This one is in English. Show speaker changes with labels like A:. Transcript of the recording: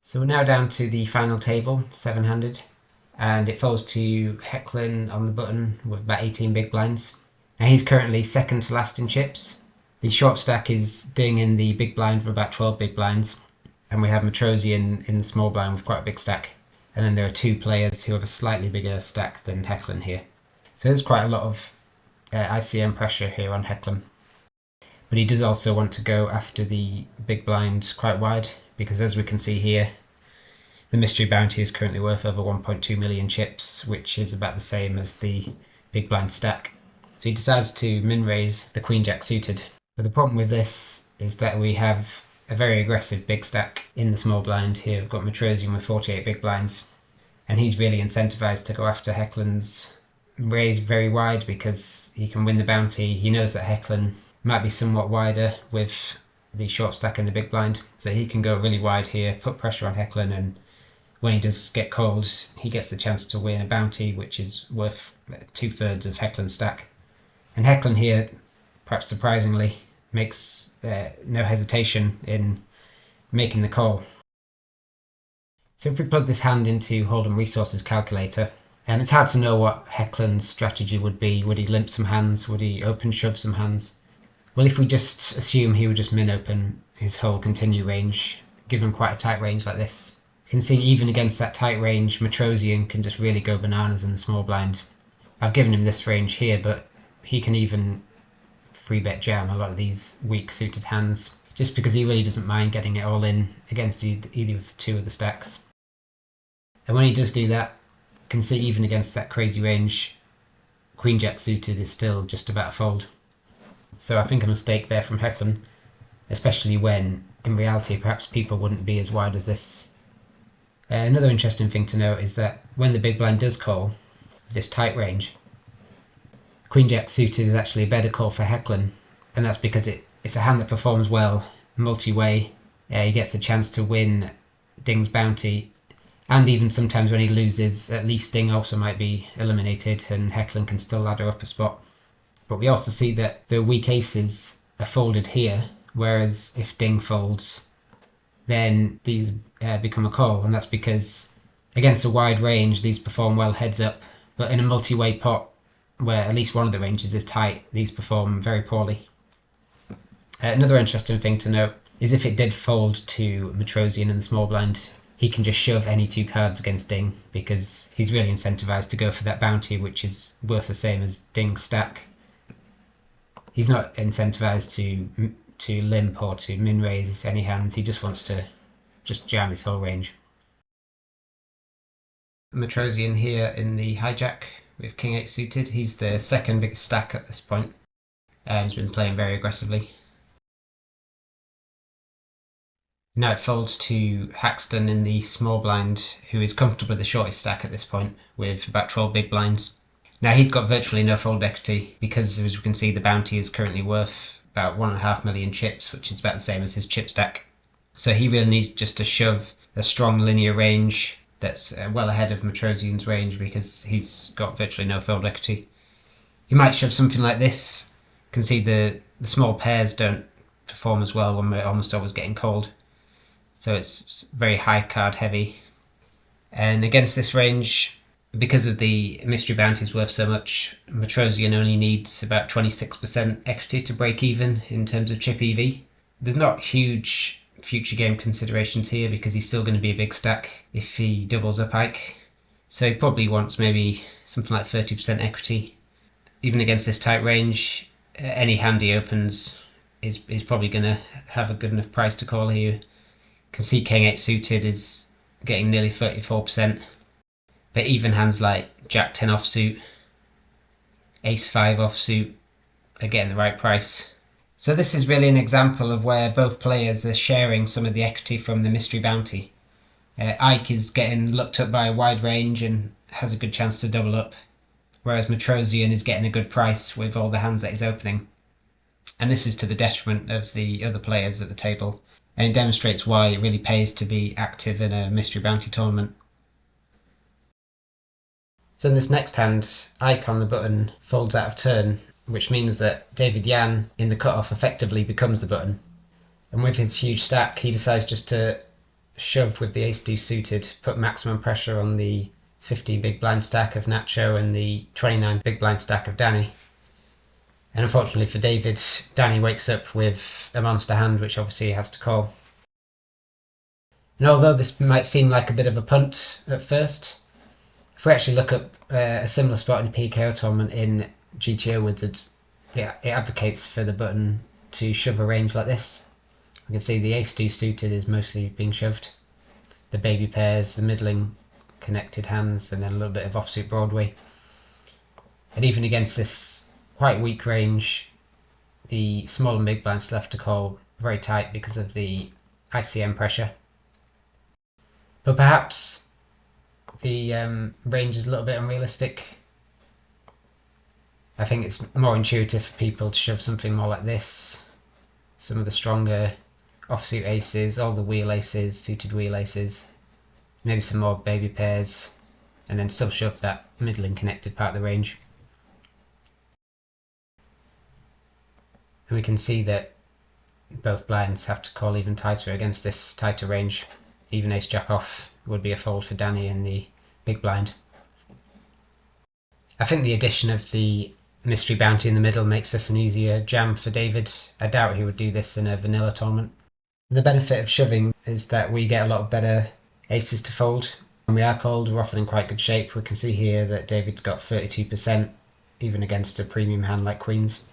A: So we're now down to the final table, seven-handed, and it falls to Hecklen on the button with about 18 big blinds. Now he's currently second to last in chips. The short stack is Ding in the big blind with about 12 big blinds, and we have Martirosyan in the small blind with quite a big stack. And then there are two players who have a slightly bigger stack than Hecklen here. So there's quite a lot of ICM pressure here on Hecklen. But he does also want to go after the big blind quite wide, because as we can see here, the mystery bounty is currently worth over 1.2 million chips, which is about the same as the big blind stack. So he decides to min-raise the queen jack suited. But the problem with this is that we have a very aggressive big stack in the small blind here. We've got Martirosyan with 48 big blinds, and he's really incentivized to go after Hecklen's raise very wide because he can win the bounty. He knows that Hecklen might be somewhat wider with the short stack in the big blind, so he can go really wide here, put pressure on Hecklen, and when he does get called, he gets the chance to win a bounty which is worth 2/3 of Hecklen's stack. And Hecklen here, perhaps surprisingly, makes no hesitation in making the call. So if we plug this hand into Hold'em Resources calculator, it's hard to know what Hecklen's strategy would be. Would he limp some hands? Would he open shove some hands? Well, if we just assume he would just min open his whole continue range, give him quite a tight range like this, you can see even against that tight range, Martirosyan can just really go bananas in the small blind. I've given him this range here, but he can even free bet jam a lot of these weak suited hands, just because he really doesn't mind getting it all in against either of the two of the stacks. And when he does do that, you can see even against that crazy range, queen jack suited is still just about a fold. So I think a mistake there from Hecklen, especially when in reality perhaps people wouldn't be as wide as this. Another interesting thing to note is that when the big blind does call this tight range, queen jack suited is actually a better call for Hecklen, and that's because it's a hand that performs well multi-way. He gets the chance to win Ding's bounty, and even sometimes when he loses, at least Ding also might be eliminated and Hecklen can still ladder up a spot. But we also see that the weak aces are folded here, whereas if Ding folds, then these become a call, and that's because against a wide range these perform well heads up, but in a multi-way pot where at least one of the ranges is tight, these perform very poorly. Another interesting thing to note is if it did fold to Martirosyan in the small blind, he can just shove any two cards against Ding because he's really incentivized to go for that bounty, which is worth the same as Ding's stack. He's not incentivized to limp or to min raise any hands. He just wants to just jam his whole range. Martirosyan here in the hijack with king 8 suited. He's the second biggest stack at this point and has been playing very aggressively. Now it folds to Haxton in the small blind, who is comfortably the shortest stack at this point with about 12 big blinds. Now he's got virtually no fold equity because, as we can see, the bounty is currently worth about 1.5 million chips, which is about the same as his chip stack. So he really needs just to shove a strong linear range that's well ahead of Martirosyan's range because he's got virtually no fold equity. He might shove something like this. You can see the small pairs don't perform as well when we're almost always getting called. So it's very high card heavy. And against this range, because of the mystery bounties worth so much, Martirosyan only needs about 26% equity to break even in terms of chip EV. There's not huge future game considerations here because he's still going to be a big stack if he doubles up Ike. So he probably wants maybe something like 30% equity. Even against this tight range, any hand he opens is probably going to have a good enough price to call here. You can see king 8 suited is getting nearly 34%. But even hands like jack 10 offsuit, ace 5 offsuit are getting the right price. So this is really an example of where both players are sharing some of the equity from the mystery bounty. Ike is getting looked up by a wide range and has a good chance to double up, whereas Martirosyan is getting a good price with all the hands that he's opening. And this is to the detriment of the other players at the table, and it demonstrates why it really pays to be active in a mystery bounty tournament. So in this next hand, Ike on the button folds out of turn, which means that David Yan in the cutoff effectively becomes the button. And with his huge stack, he decides just to shove with the ace-deuce suited, put maximum pressure on the 15 big blind stack of Nacho and the 29 big blind stack of Danny. And unfortunately for David, Danny wakes up with a monster hand, which obviously he has to call. And although this might seem like a bit of a punt at first, if we actually look up a similar spot in PKO tournament in GTO Wizard, it advocates for the button to shove a range like this. We can see the ace-deuce suited is mostly being shoved. The baby pairs, the middling connected hands, and then a little bit of offsuit Broadway. And even against this quite weak range, the small and big blinds left to call very tight because of the ICM pressure. But perhaps the range is a little bit unrealistic. I think it's more intuitive for people to shove something more like this. Some of the stronger offsuit aces, all the wheel aces, suited wheel aces, maybe some more baby pairs, and then still shove that middling connected part of the range. And we can see that both blinds have to call even tighter against this tighter range. Even ace jack off would be a fold for Danny in the big blind. I think the addition of the mystery bounty in the middle makes this an easier jam for David. I doubt he would do this in a vanilla tournament. The benefit of shoving is that we get a lot better aces to fold. When we are called, we're often in quite good shape. We can see here that David's got 32%, even against a premium hand like queens.